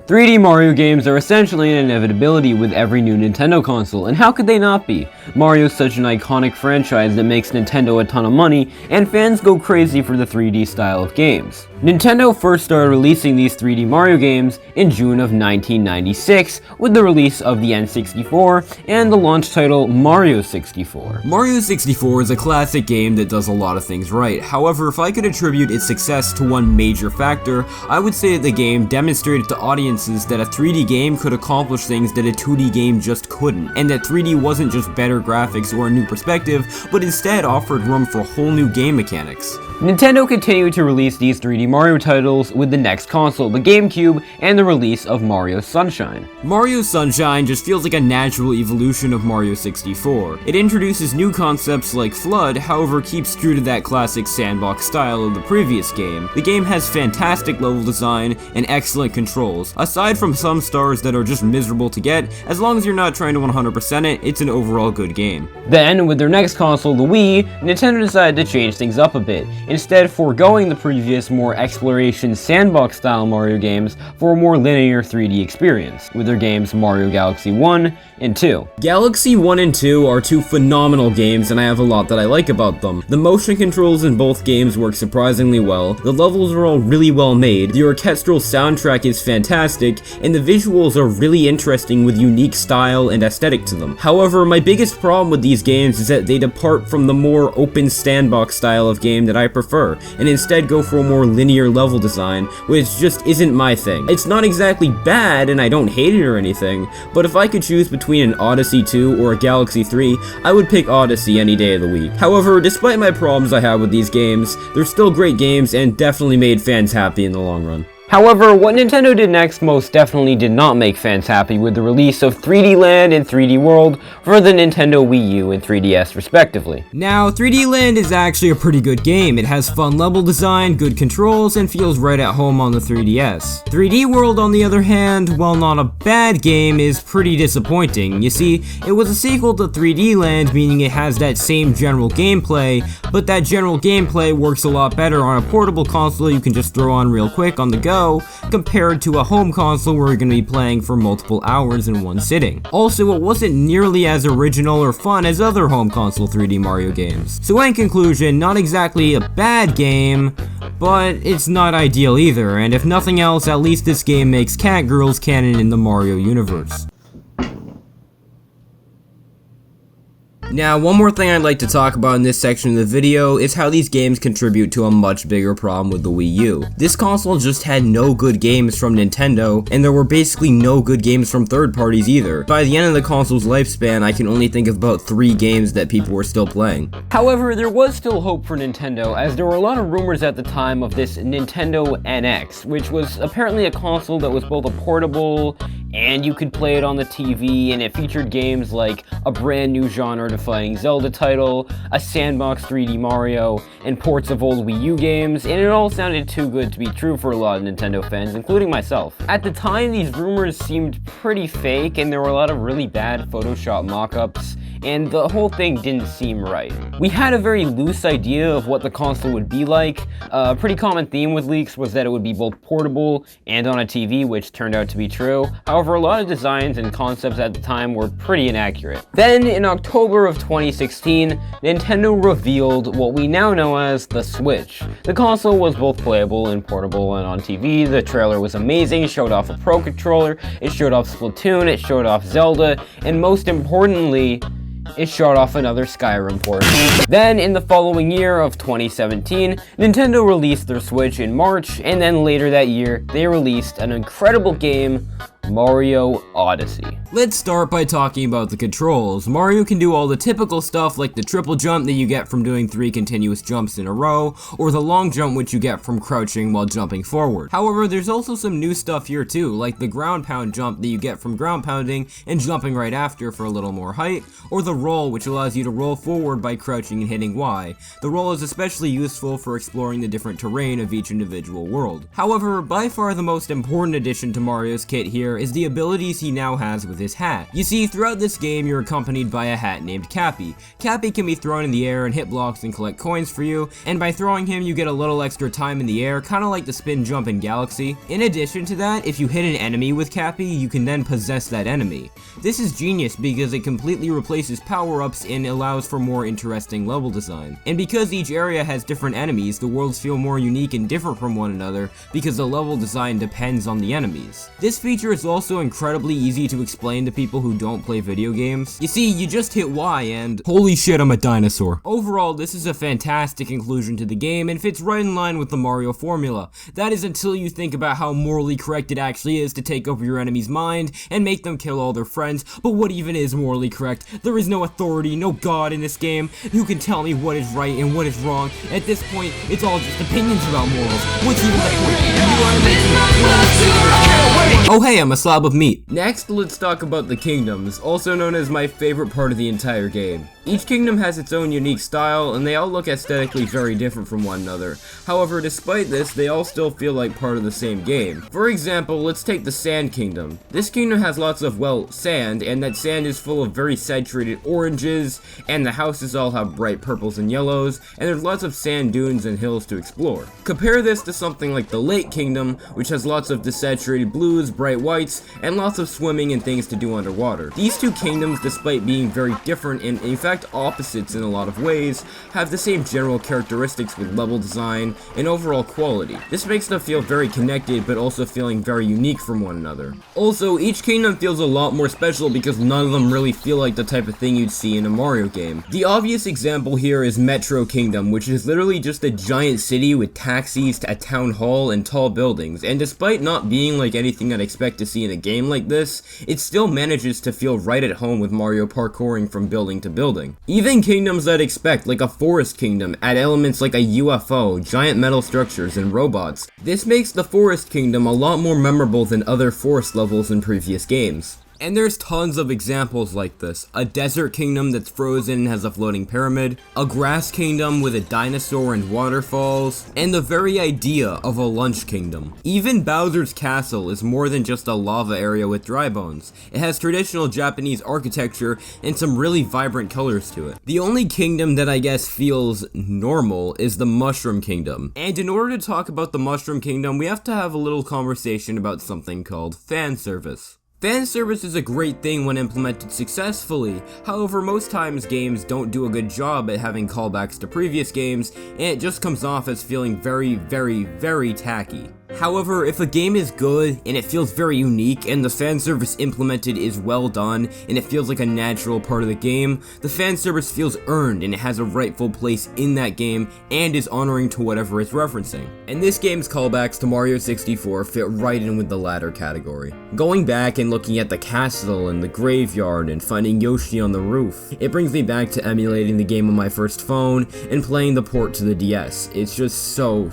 3D Mario games are essentially an inevitability with every new Nintendo console, and how could they not be? Mario's such an iconic franchise that makes Nintendo a ton of money, and fans go crazy for the 3D style of games. Nintendo first started releasing these 3D Mario games in June of 1996 with the release of the N64 and the launch title Mario 64. Mario 64 is a classic game that does a lot of things right. However, if I could attribute its success to one major factor, I would say that the game demonstrated to audiences that a 3D game could accomplish things that a 2D game just couldn't, and that 3D wasn't just better graphics or a new perspective, but instead offered room for whole new game mechanics. Nintendo continued to release these 3D Mario titles with the next console, the GameCube, and the release of Mario Sunshine. Mario Sunshine just feels like a natural evolution of Mario 64. It introduces new concepts like FLUDD, however keeps true to that classic sandbox style of the previous game. The game has fantastic level design and excellent controls. Aside from some stars that are just miserable to get, as long as you're not trying to 100% it, it's an overall good game. Then, with their next console, the Wii, Nintendo decided to change things up a bit, instead foregoing the previous more exploration sandbox style Mario games for a more linear 3D experience, with their games Mario Galaxy 1 and 2. Galaxy 1 and 2 are two phenomenal games, and I have a lot that I like about them. The motion controls in both games work surprisingly well, the levels are all really well made, the orchestral soundtrack is fantastic, and the visuals are really interesting with unique style and aesthetic to them. However, my biggest problem with these games is that they depart from the more open sandbox style of game that I prefer, and instead go for a more linear level design, which just isn't my thing. It's not exactly bad, and I don't hate it or anything, but if I could choose between an Odyssey 2 or a Galaxy 3, I would pick Odyssey any day of the week. However, despite my problems I have with these games, they're still great games and definitely made fans happy in the long run. However, what Nintendo did next most definitely did not make fans happy with the release of 3D Land and 3D World for the Nintendo Wii U and 3DS respectively. Now, 3D Land is actually a pretty good game. It has fun level design, good controls, and feels right at home on the 3DS. 3D World, on the other hand, while not a bad game, is pretty disappointing. You see, it was a sequel to 3D Land, meaning it has that same general gameplay, but that general gameplay works a lot better on a portable console you can just throw on real quick on the go, compared to a home console where you're going to be playing for multiple hours in one sitting. Also, it wasn't nearly as original or fun as other home console 3D Mario games. So in conclusion, not exactly a bad game, but it's not ideal either, and if nothing else, at least this game makes Catgirls canon in the Mario universe. Now, one more thing I'd like to talk about in this section of the video is how these games contribute to a much bigger problem with the Wii U. This console just had no good games from Nintendo, and there were basically no good games from third parties either. By the end of the console's lifespan, I can only think of about 3 games that people were still playing. However, there was still hope for Nintendo, as there were a lot of rumors at the time of this Nintendo NX, which was apparently a console that was both a portable and you could play it on the TV, and it featured games like a brand new genre-defining Zelda title, a sandbox 3D Mario, and ports of old Wii U games, and it all sounded too good to be true for a lot of Nintendo fans, including myself. At the time, these rumors seemed pretty fake, and there were a lot of really bad Photoshop mock-ups, and the whole thing didn't seem right. We had a very loose idea of what the console would be like. A pretty common theme with leaks was that it would be both portable and on a TV, which turned out to be true. However, a lot of designs and concepts at the time were pretty inaccurate. Then, in October of 2016, Nintendo revealed what we now know as the Switch. The console was both playable and portable and on TV. The trailer was amazing, it showed off a Pro Controller, it showed off Splatoon, it showed off Zelda, and most importantly, it showed off another Skyrim port. Then, in the following year of 2017, Nintendo released their Switch in March, and then later that year, they released an incredible game, Mario Odyssey. Let's start by talking about the controls. Mario can do all the typical stuff like the triple jump that you get from doing 3 continuous jumps in a row, or the long jump which you get from crouching while jumping forward. However, there's also some new stuff here too, like the ground pound jump that you get from ground pounding and jumping right after for a little more height, or the roll which allows you to roll forward by crouching and hitting Y. The roll is especially useful for exploring the different terrain of each individual world. However, by far the most important addition to Mario's kit here is the abilities he now has with his hat. You see, throughout this game, you're accompanied by a hat named Cappy. Cappy can be thrown in the air and hit blocks and collect coins for you, and by throwing him, you get a little extra time in the air, kinda like the spin jump in Galaxy. In addition to that, if you hit an enemy with Cappy, you can then possess that enemy. This is genius because it completely replaces power-ups and allows for more interesting level design. And because each area has different enemies, the worlds feel more unique and different from one another because the level design depends on the enemies. This feature is also incredibly easy to explain to people who don't play video games. You see, you just hit Y and holy shit, I'm a dinosaur. Overall, this is a fantastic inclusion to the game and fits right in line with the Mario formula. That is until you think about how morally correct it actually is to take over your enemy's mind and make them kill all their friends. But what even is morally correct? There is no authority, no god in this game who can tell me what is right and what is wrong. At this point, it's all just opinions about morals. What's even the point? Oh hey, I'm a slab of meat. Next, let's talk about the kingdoms, also known as my favorite part of the entire game. Each kingdom has its own unique style, and they all look aesthetically very different from one another. However, despite this, they all still feel like part of the same game. For example, let's take the Sand Kingdom. This kingdom has lots of, well, sand, and that sand is full of very saturated oranges, and the houses all have bright purples and yellows, and there's lots of sand dunes and hills to explore. Compare this to something like the Lake Kingdom, which has lots of desaturated blues, bright whites, and lots of swimming and things to do underwater. These two kingdoms, despite being very different and in fact opposites in a lot of ways, have the same general characteristics with level design and overall quality. This makes them feel very connected, but also feeling very unique from one another. Also, each kingdom feels a lot more special because none of them really feel like the type of thing you'd see in a Mario game. The obvious example here is Metro Kingdom, which is literally just a giant city with taxis, a town hall, and tall buildings, and despite not being like anything I'd expect to see in a game like this, it still manages to feel right at home with Mario parkouring from building to building. Even kingdoms I'd expect, like a Forest Kingdom, add elements like a UFO, giant metal structures, and robots. This makes the Forest Kingdom a lot more memorable than other forest levels in previous games. And there's tons of examples like this. A desert kingdom that's frozen and has a floating pyramid, a grass kingdom with a dinosaur and waterfalls, and the very idea of a lunch kingdom. Even Bowser's Castle is more than just a lava area with dry bones. It has traditional Japanese architecture and some really vibrant colors to it. The only kingdom that I guess feels normal is the Mushroom Kingdom. And in order to talk about the Mushroom Kingdom, we have to have a little conversation about something called fan service. Fan service is a great thing when implemented successfully, however most times games don't do a good job at having callbacks to previous games, and it just comes off as feeling very tacky. However, if a game is good, and it feels very unique, and the fan service implemented is well done, and it feels like a natural part of the game, the fan service feels earned, and it has a rightful place in that game, and is honoring to whatever it's referencing. And this game's callbacks to Mario 64 fit right in with the latter category. Going back and looking at the castle, and the graveyard, and finding Yoshi on the roof, it brings me back to emulating the game on my first phone, and playing the port to the DS. It's just so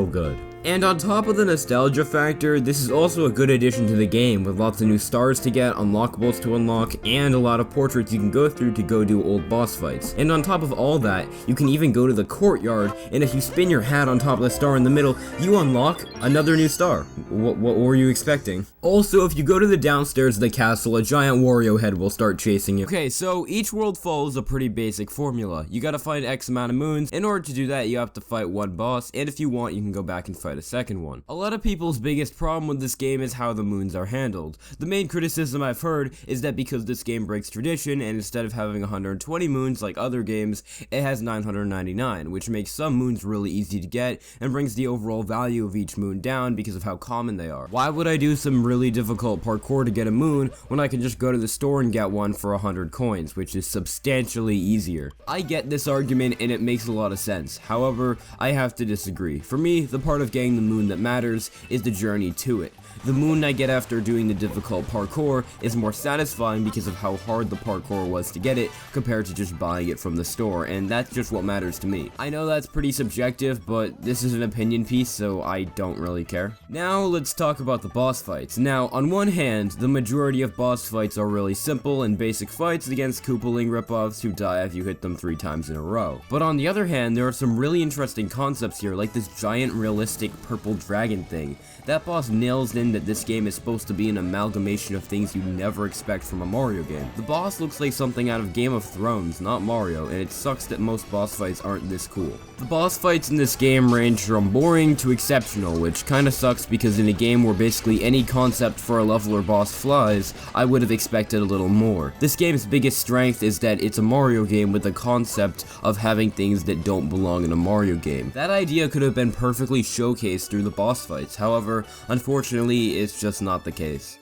good. And on top of the nostalgia factor, this is also a good addition to the game, with lots of new stars to get, unlockables to unlock, and a lot of portraits you can go through to go do old boss fights. And on top of all that, you can even go to the courtyard, and if you spin your hat on top of the star in the middle, you unlock another new star. What were you expecting? Also, if you go to the downstairs of the castle, a giant Wario head will start chasing you. Okay, so each world follows a pretty basic formula. You gotta find X amount of moons. In order to do that, you have to fight one boss, and if you want, you can go back and fight a second one. A lot of people's biggest problem with this game is how the moons are handled. The main criticism I've heard is that because this game breaks tradition, and instead of having 120 moons like other games, it has 999, which makes some moons really easy to get, and brings the overall value of each moon down because of how common they are. Why would I do some really difficult parkour to get a moon when I can just go to the store and get one for 100 coins, which is substantially easier? I get this argument and it makes a lot of sense. However, I have to disagree. For me, the part of getting the moon that matters is the journey to it. The moon I get after doing the difficult parkour is more satisfying because of how hard the parkour was to get it compared to just buying it from the store, and that's just what matters to me. I know that's pretty subjective, but this is an opinion piece, so I don't really care. Now let's talk about the boss fights. Now, on one hand, the majority of boss fights are really simple and basic fights against Koopaling ripoffs who die if you hit them 3 times in a row. But on the other hand, there are some really interesting concepts here, like this giant realistic purple dragon thing. That boss nails reason that this game is supposed to be an amalgamation of things you'd never expect from a Mario game. The boss looks like something out of Game of Thrones, not Mario, and it sucks that most boss fights aren't this cool. The boss fights in this game range from boring to exceptional, which kinda sucks because in a game where basically any concept for a level or boss flies, I would have expected a little more. This game's biggest strength is that it's a Mario game with the concept of having things that don't belong in a Mario game. That idea could have been perfectly showcased through the boss fights, however, unfortunately, it's just not the case.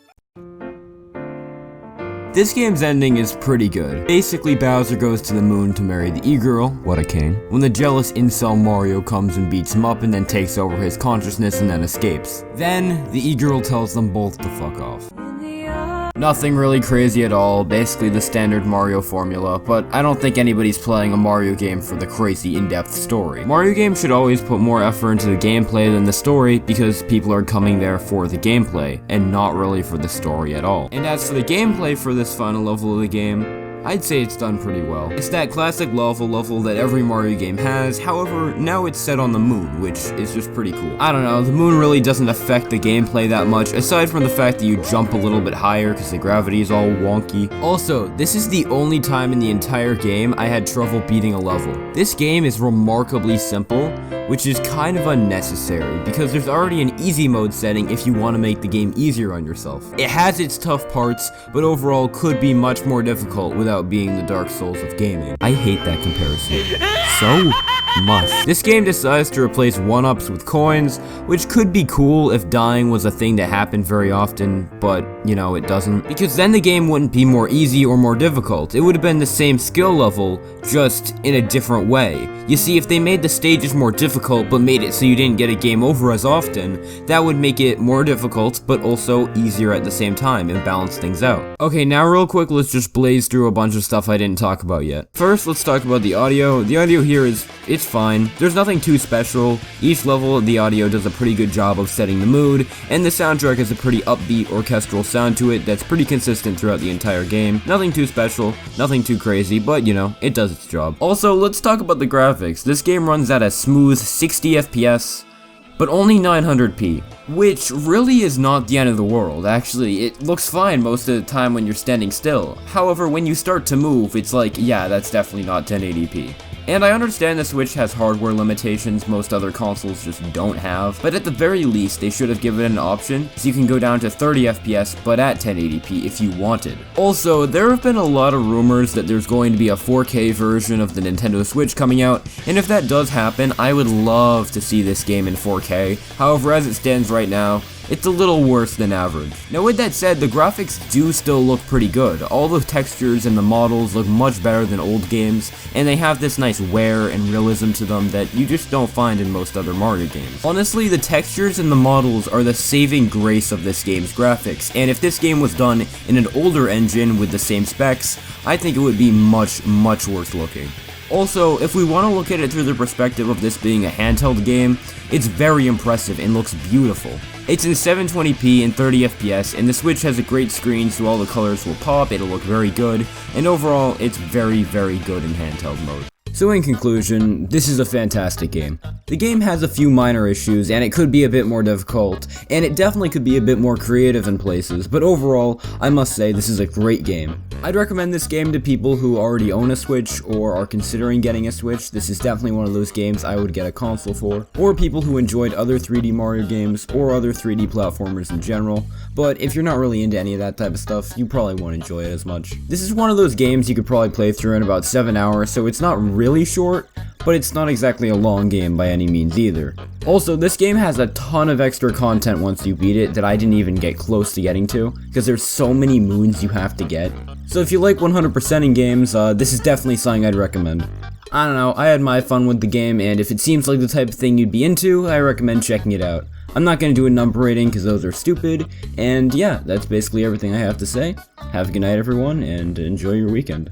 This game's ending is pretty good. Basically, Bowser goes to the moon to marry the e-girl, what a king, when the jealous incel Mario comes and beats him up and then takes over his consciousness and then escapes. Then, the e-girl tells them both to fuck off. Nothing really crazy at all, basically the standard Mario formula, but I don't think anybody's playing a Mario game for the crazy in-depth story. Mario games should always put more effort into the gameplay than the story because people are coming there for the gameplay, and not really for the story at all. And as for the gameplay for this final level of the game, I'd say it's done pretty well. It's that classic lava level that every Mario game has, however, now it's set on the moon, which is just pretty cool. I don't know, the moon really doesn't affect the gameplay that much, aside from the fact that you jump a little bit higher because the gravity is all wonky. Also, this is the only time in the entire game I had trouble beating a level. This game is remarkably simple, which is kind of unnecessary, because there's already an easy mode setting if you want to make the game easier on yourself. It has its tough parts, but overall could be much more difficult without being the Dark Souls of gaming. I hate that comparison so much. This game decides to replace 1-ups with coins, which could be cool if dying was a thing that happened very often, but, you know, it doesn't. Because then the game wouldn't be more easy or more difficult. It would have been the same skill level, just in a different way. You see, if they made the stages more difficult, but made it so you didn't get a game over as often, that would make it more difficult, but also easier at the same time, and balance things out. Okay, now real quick, let's just blaze through a bunch of stuff I didn't talk about yet. First, let's talk about the audio. The audio here it's fine. There's nothing too special. Each level, the audio does a pretty good job of setting the mood, and the soundtrack has a pretty upbeat orchestral sound to it that's pretty consistent throughout the entire game. Nothing too special, nothing too crazy, but you know, it does its job. Also, let's talk about the graphics. This game runs at a smooth 60 FPS, but only 900p, which really is not the end of the world. Actually, it looks fine most of the time when you're standing still. However, when you start to move, it's like, yeah, that's definitely not 1080p. And I understand the Switch has hardware limitations most other consoles just don't have, but at the very least they should have given it an option so you can go down to 30 FPS but at 1080p if you wanted. Also, there have been a lot of rumors that there's going to be a 4K version of the Nintendo Switch coming out, and if that does happen, I would love to see this game in 4K. However, as it stands right now, it's a little worse than average. Now with that said, the graphics do still look pretty good. All the textures and the models look much better than old games, and they have this nice wear and realism to them that you just don't find in most other Mario games. Honestly, the textures and the models are the saving grace of this game's graphics, and if this game was done in an older engine with the same specs, I think it would be much worse looking. Also, if we want to look at it through the perspective of this being a handheld game, it's very impressive and looks beautiful. It's in 720p and 30 FPS, and the Switch has a great screen so all the colors will pop, it'll look very good, and overall, it's very good in handheld mode. So in conclusion, this is a fantastic game. The game has a few minor issues, and it could be a bit more difficult, and it definitely could be a bit more creative in places, but overall, I must say this is a great game. I'd recommend this game to people who already own a Switch or are considering getting a Switch. This is definitely one of those games I would get a console for, or people who enjoyed other 3D Mario games or other 3D platformers in general, but if you're not really into any of that type of stuff, you probably won't enjoy it as much. This is one of those games you could probably play through in about 7 hours, so it's not really short, but it's not exactly a long game by any means either. Also, this game has a ton of extra content once you beat it that I didn't even get close to getting to, because there's so many moons you have to get. So if you like 100%ing games, this is definitely something I'd recommend. I don't know, I had my fun with the game, and if it seems like the type of thing you'd be into, I recommend checking it out. I'm not going to do a number rating because those are stupid, and yeah, that's basically everything I have to say. Have a good night everyone, and enjoy your weekend.